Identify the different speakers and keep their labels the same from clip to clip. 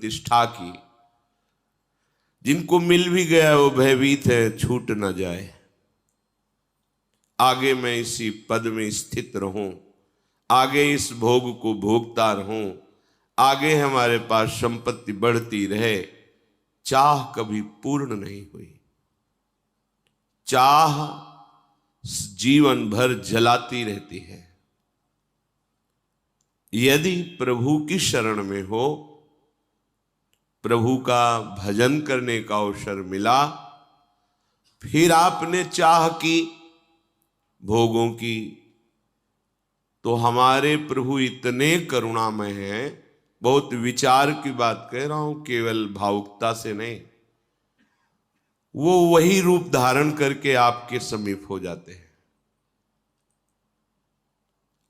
Speaker 1: प्रतिष्ठा की। जिनको मिल भी गया वो भयभीत है छूट न जाए, आगे मैं इसी पद में स्थित रहूं, आगे इस भोग को भोगता रहूं, आगे हमारे पास संपत्ति बढ़ती रहे। चाह कभी पूर्ण नहीं हुई, चाह जीवन भर जलाती रहती है। यदि प्रभु की शरण में हो, प्रभु का भजन करने का अवसर मिला, फिर आपने चाह की भोगों की, तो हमारे प्रभु इतने करुणामय हैं। बहुत विचार की बात कह रहा हूं, केवल भावुकता से नहीं। वो वही रूप धारण करके आपके समीप हो जाते हैं।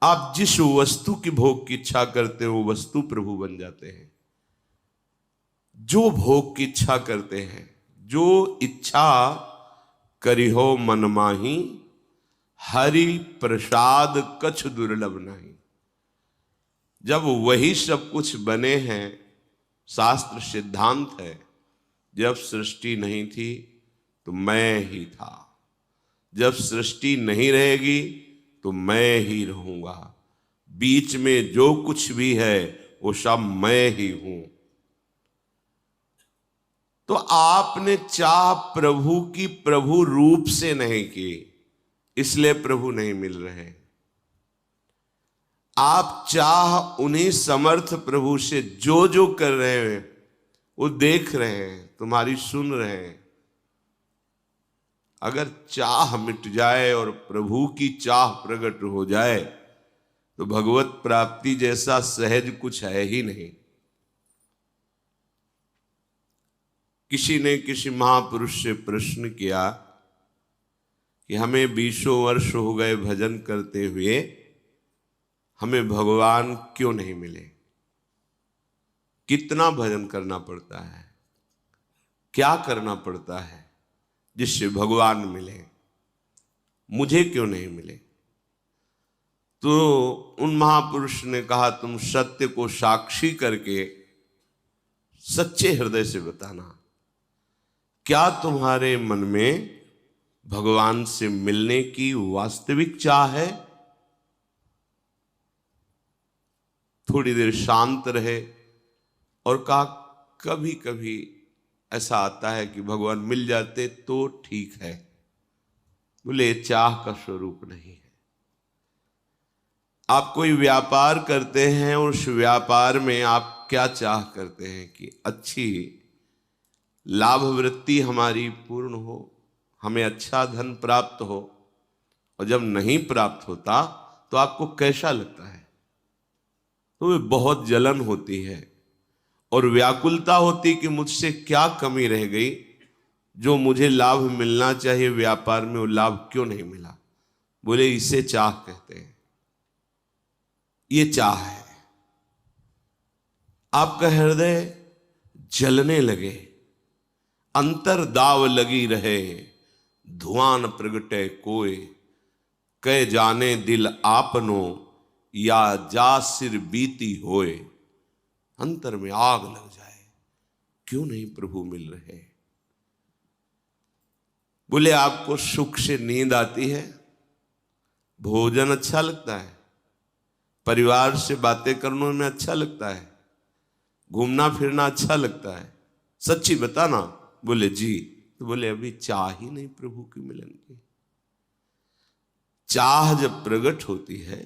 Speaker 1: आप जिस वस्तु की भोग की इच्छा करते हो, वो वस्तु प्रभु बन जाते हैं। जो भोग की इच्छा करते हैं, जो इच्छा करी हो मन माही, हरि प्रसाद कछ दुर्लभ नहीं। जब वही सब कुछ बने हैं, शास्त्र सिद्धांत है, जब सृष्टि नहीं थी तो मैं ही था, जब सृष्टि नहीं रहेगी तो मैं ही रहूंगा, बीच में जो कुछ भी है वो सब मैं ही हूं। तो आपने चाह प्रभु की प्रभु रूप से नहीं की, इसलिए प्रभु नहीं मिल रहे। आप चाह उन्हीं समर्थ प्रभु से जो जो कर रहे हैं, वो देख रहे हैं, तुम्हारी सुन रहे हैं। अगर चाह मिट जाए और प्रभु की चाह प्रकट हो जाए तो भगवत प्राप्ति जैसा सहज कुछ है ही नहीं। किसी ने किसी महापुरुष से प्रश्न किया कि हमें 20 वर्ष हो गए भजन करते हुए, हमें भगवान क्यों नहीं मिले? कितना भजन करना पड़ता है, क्या करना पड़ता है जिससे भगवान मिले, मुझे क्यों नहीं मिले? तो उन महापुरुष ने कहा, तुम सत्य को साक्षी करके सच्चे हृदय से बताना, क्या तुम्हारे मन में भगवान से मिलने की वास्तविक चाह है? थोड़ी देर शांत रहे और कहा, कभी कभी ऐसा आता है कि भगवान मिल जाते तो ठीक है। बोले, चाह का स्वरूप नहीं है। आप कोई व्यापार करते हैं, उस व्यापार में आप क्या चाह करते हैं कि अच्छी लाभ वृत्ति हमारी पूर्ण हो, हमें अच्छा धन प्राप्त हो, और जब नहीं प्राप्त होता तो आपको कैसा लगता है? तो बहुत जलन होती है और व्याकुलता होती कि मुझसे क्या कमी रह गई, जो मुझे लाभ मिलना चाहिए व्यापार में वो लाभ क्यों नहीं मिला। बोले, इसे चाह कहते हैं। ये चाह है। आपका हृदय जलने लगे, अंतर दाव लगी रहे, धुआं न प्रगटे कोय, कह जाने दिल आपनो, या जा सिर बीती होए। अंतर में आग लग जाए, क्यों नहीं प्रभु मिल रहे? बोले, आपको सुख से नींद आती है, भोजन अच्छा लगता है, परिवार से बातें करने में अच्छा लगता है, घूमना फिरना अच्छा लगता है, सच्ची बताना। बोले, जी। तो बोले, अभी चाह ही नहीं प्रभु की मिलन की। चाह जब प्रकट होती है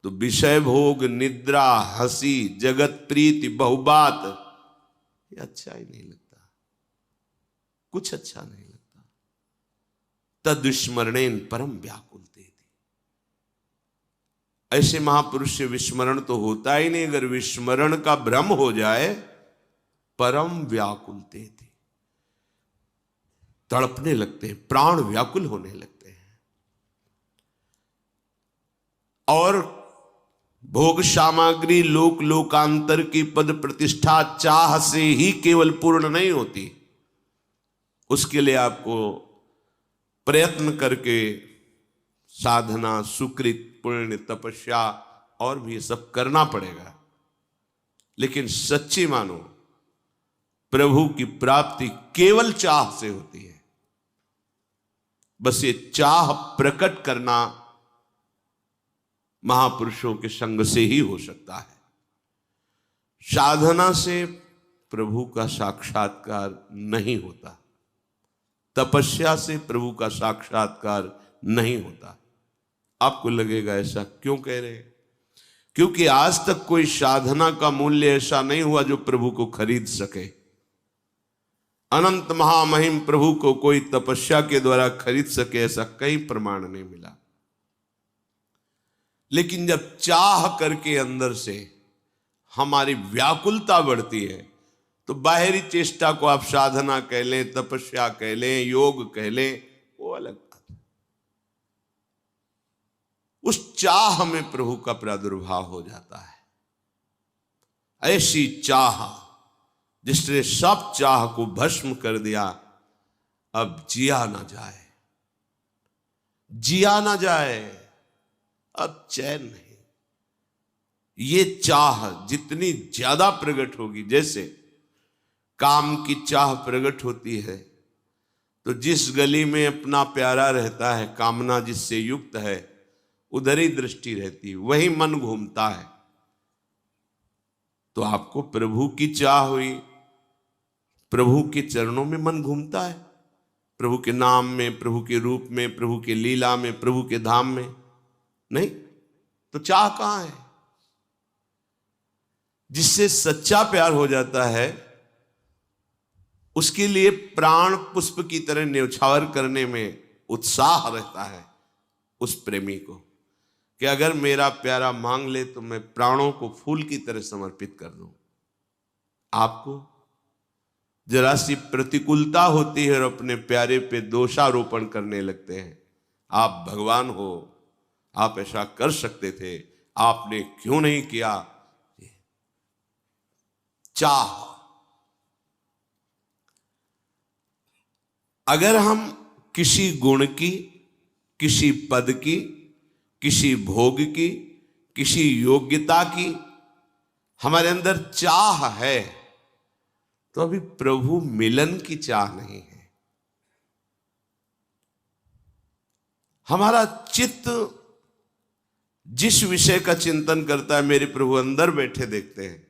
Speaker 1: तो विषय भोग, निद्रा, हंसी, जगत प्रीति, बहुबात, ये अच्छा ही नहीं लगता, कुछ अच्छा नहीं लगता। तद विस्मरणेन परम व्याकुलते थी। ऐसे महापुरुष से विस्मरण तो होता ही नहीं। अगर विस्मरण का भ्रम हो जाए, परम व्याकुलते थे, तड़पने लगते हैं, प्राण व्याकुल होने लगते हैं। और भोग सामग्री, लोक लोकांतर की पद प्रतिष्ठा चाह से ही केवल पूर्ण नहीं होती, उसके लिए आपको प्रयत्न करके साधना, सुकृत, पुण्य, तपस्या और भी सब करना पड़ेगा। लेकिन सच्ची मानो प्रभु की प्राप्ति केवल चाह से होती है। बस ये चाह प्रकट करना महापुरुषों के संग से ही हो सकता है। साधना से प्रभु का साक्षात्कार नहीं होता, तपस्या से प्रभु का साक्षात्कार नहीं होता। आपको लगेगा ऐसा क्यों कह रहे हैं? क्योंकि आज तक कोई साधना का मूल्य ऐसा नहीं हुआ जो प्रभु को खरीद सके। अनंत महामहिम प्रभु को कोई तपस्या के द्वारा खरीद सके, ऐसा कहीं प्रमाण नहीं मिला। लेकिन जब चाह करके अंदर से हमारी व्याकुलता बढ़ती है तो बाहरी चेष्टा को आप साधना कह लें, तपस्या कह लें, योग कह लें, वो अलग बात है। उस चाह में प्रभु का प्रादुर्भाव हो जाता है। ऐसी चाह जिसने सब चाह को भस्म कर दिया, अब जिया ना जाए, जिया ना जाए, अब चैन नहीं। ये चाह जितनी ज्यादा प्रकट होगी, जैसे काम की चाह प्रकट होती है तो जिस गली में अपना प्यारा रहता है, कामना जिससे युक्त है, उधर ही दृष्टि रहती है, वही मन घूमता है। तो आपको प्रभु की चाह हुई, प्रभु के चरणों में मन घूमता है, प्रभु के नाम में, प्रभु के रूप में, प्रभु के लीला में, प्रभु के धाम में नहीं, तो चाह कहां है? जिससे सच्चा प्यार हो जाता है उसके लिए प्राण पुष्प की तरह न्यौछावर करने में उत्साह रहता है उस प्रेमी को, कि अगर मेरा प्यारा मांग ले तो मैं प्राणों को फूल की तरह समर्पित कर दूं। आपको जरा सी प्रतिकूलता होती है और अपने प्यारे पे दोषारोपण करने लगते हैं, आप भगवान हो, आप ऐसा कर सकते थे, आपने क्यों नहीं किया। चाह, अगर हम किसी गुण की, किसी पद की, किसी भोग की, किसी योग्यता की हमारे अंदर चाह है तो अभी प्रभु मिलन की चाह नहीं है। हमारा चित्त जिस विषय का चिंतन करता है, मेरे प्रभु अंदर बैठे देखते हैं,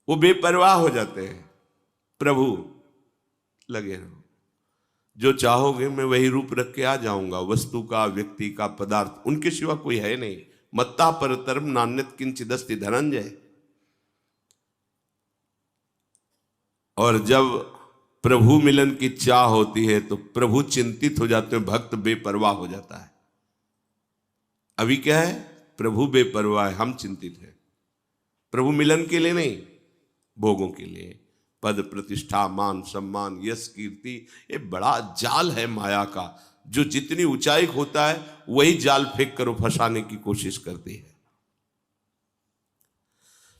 Speaker 1: वो बेपरवाह हो जाते हैं। प्रभु लगे रहो, जो चाहोगे मैं वही रूप रख के आ जाऊंगा, वस्तु का, व्यक्ति का, पदार्थ, उनके सिवा कोई है नहीं। मत्ता परतरम नान्यत किंचिदस्ति धनंजय। और जब प्रभु मिलन की चाह होती है तो प्रभु चिंतित हो जाते हैं, भक्त बेपरवाह हो जाता है। अभी क्या है? प्रभु बेपरवाह है, हम चिंतित हैं। प्रभु मिलन के लिए नहीं, भोगों के लिए, पद प्रतिष्ठा, मान सम्मान, यश कीर्ति, ये बड़ा जाल है माया का, जो जितनी ऊंचाई होता है वही जाल फेंक कर फंसाने की कोशिश करती है।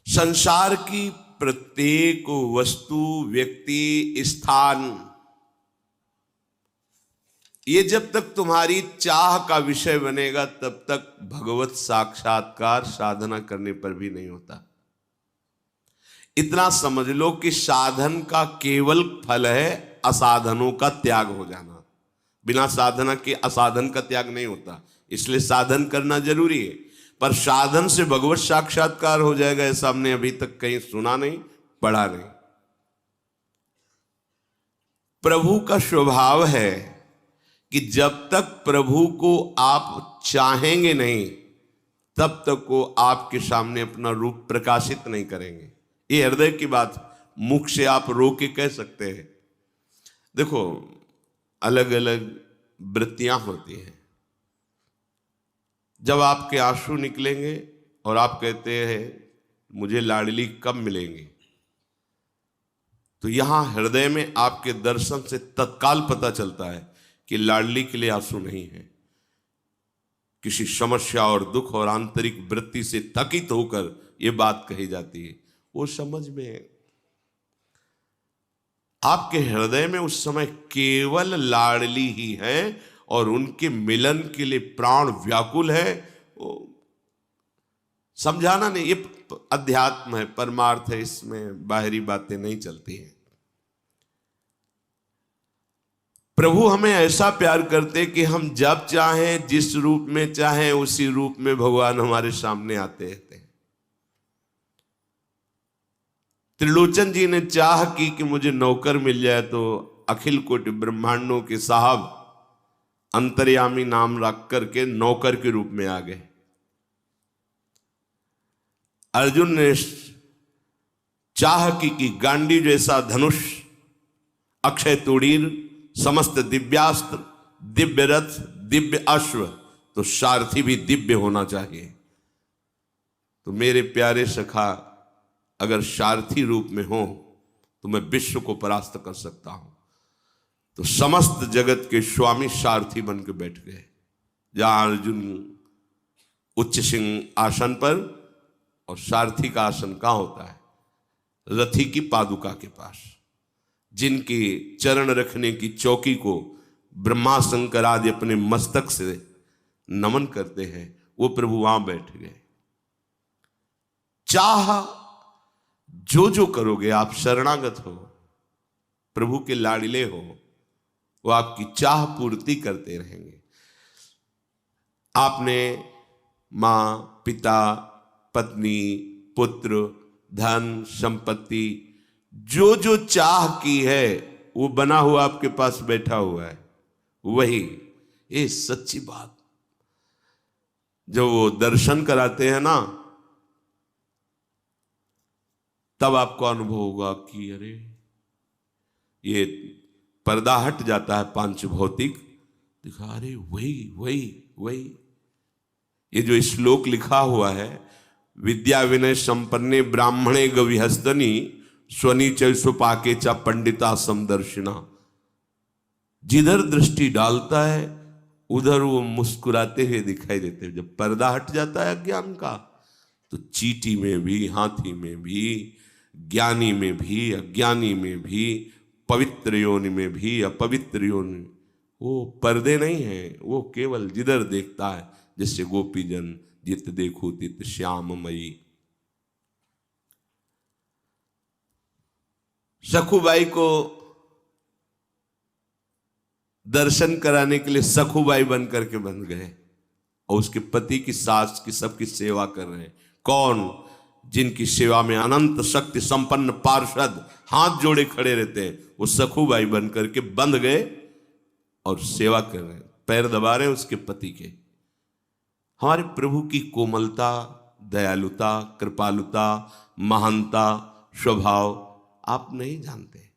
Speaker 1: संसार की प्रत्येक वस्तु, व्यक्ति, स्थान, ये जब तक तुम्हारी चाह का विषय बनेगा तब तक भगवत साक्षात्कार साधना करने पर भी नहीं होता। इतना समझ लो कि साधन का केवल फल है असाधनों का त्याग हो जाना। बिना साधना के असाधन का त्याग नहीं होता, इसलिए साधन करना जरूरी है। पर साधन से भगवत साक्षात्कार हो जाएगा ऐसा हमने अभी तक कहीं सुना नहीं, पढ़ा नहीं। प्रभु का स्वभाव है कि जब तक प्रभु को आप चाहेंगे नहीं तब तक वो आपके सामने अपना रूप प्रकाशित नहीं करेंगे। ये हृदय की बात, मुख से आप रो के कह सकते हैं। देखो, अलग अलग वृत्तियां होती हैं। जब आपके आंसू निकलेंगे और आप कहते हैं मुझे लाडली कब मिलेंगे, तो यहां हृदय में आपके दर्शन से तत्काल पता चलता है कि लाडली के लिए आंसू नहीं है, किसी समस्या और दुख और आंतरिक वृत्ति से थकित होकर यह बात कही जाती है। वो समझ में आपके हृदय में उस समय केवल लाडली ही है और उनके मिलन के लिए प्राण व्याकुल है। समझाना नहीं, ये अध्यात्म है, परमार्थ है, इसमें बाहरी बातें नहीं चलती हैं। प्रभु हमें ऐसा प्यार करते कि हम जब चाहें, जिस रूप में चाहें, उसी रूप में भगवान हमारे सामने आते रहते हैं। त्रिलोचन जी ने चाह की कि मुझे नौकर मिल जाए, तो अखिल कोटि ब्रह्मांडों के साहब अंतर्यामी नाम रख करके नौकर के रूप में आ गए। अर्जुन ने चाह की कि गांडी जैसा धनुष, अक्षय तुड़ीर, समस्त दिव्यास्त्र, दिव्य रथ, दिव्य अश्व, तो सारथी भी दिव्य होना चाहिए। तो मेरे प्यारे सखा अगर सारथी रूप में हो तो मैं विश्व को परास्त कर सकता हूं। तो समस्त जगत के स्वामी सारथी बन के बैठ गए। जहां अर्जुन उच्च सिंह आसन पर, और सारथी का आसन कहां होता है? रथी की पादुका के पास। जिनके चरण रखने की चौकी को ब्रह्मा शंकर आदि अपने मस्तक से नमन करते हैं, वो प्रभु वहां बैठ गए। चाह जो करोगे, आप शरणागत हो, प्रभु के लाडिले हो, वो आपकी चाह पूर्ति करते रहेंगे। आपने मां, पिता, पत्नी, पुत्र, धन, संपत्ति, जो चाह की है वो बना हुआ आपके पास बैठा हुआ है। वही ये सच्ची बात। जब वो दर्शन कराते हैं ना, तब आपको अनुभव होगा कि अरे ये पर्दा हट जाता है पांच भौतिक, दिखा अरे वही वही वही। ये जो श्लोक लिखा हुआ है, विद्या विनय संपन्ने ब्राह्मणे गविहस्तनी स्वनी चैसुपाके चा पंडिता समदर्शिना। जिधर दृष्टि डालता है उधर वो मुस्कुराते हुए दिखाई देते हैं। जब पर्दा हट जाता है अज्ञान का, तो चींटी में भी, हाथी में भी, ज्ञानी में भी, अज्ञानी में भी, पवित्र योनि में भी, अपवित्र योनि, वो पर्दे नहीं है। वो केवल जिधर देखता है, जैसे गोपीजन जित देखो तित श्याममयी। सखुबाई को दर्शन कराने के लिए सखुबाई बन करके बन गए, और उसके पति की सास की सबकी सेवा कर रहे हैं। कौन? जिनकी सेवा में अनंत शक्ति संपन्न पार्षद हाथ जोड़े खड़े रहते हैं, वो सखुबाई बन करके बंध गए और सेवा कर रहे हैं, पैर दबा रहे हैं उसके पति के। हमारे प्रभु की कोमलता, दयालुता, कृपालुता, महानता, स्वभाव आप नहीं जानते।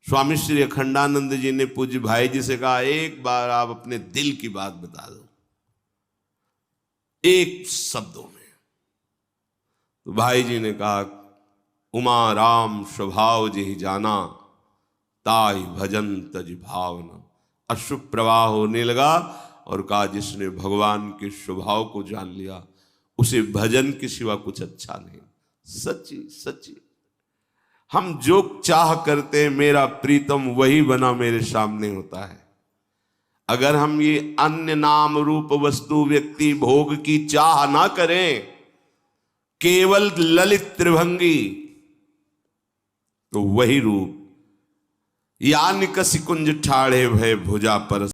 Speaker 1: स्वामी श्री अखंडानंद जी ने पूज्य भाई जी से कहा, एक बार आप अपने दिल की बात बता दो, एक शब्दों में। तो भाई जी ने कहा, उमा राम स्वभाव जेहि जाना, ताई भजन तज भावना। अश्रु प्रवाह होने लगा और कहा, जिसने भगवान के स्वभाव को जान लिया उसे भजन के सिवा कुछ अच्छा नहीं। सच्ची सच्ची हम जो चाह करते हैं, मेरा प्रीतम वही बना मेरे सामने होता है। अगर हम ये अन्य नाम रूप वस्तु व्यक्ति भोग की चाह ना करें, केवल ललित त्रिभंगी, तो वही रूप यानिक सिकुंज ठाड़े भय भुजा पर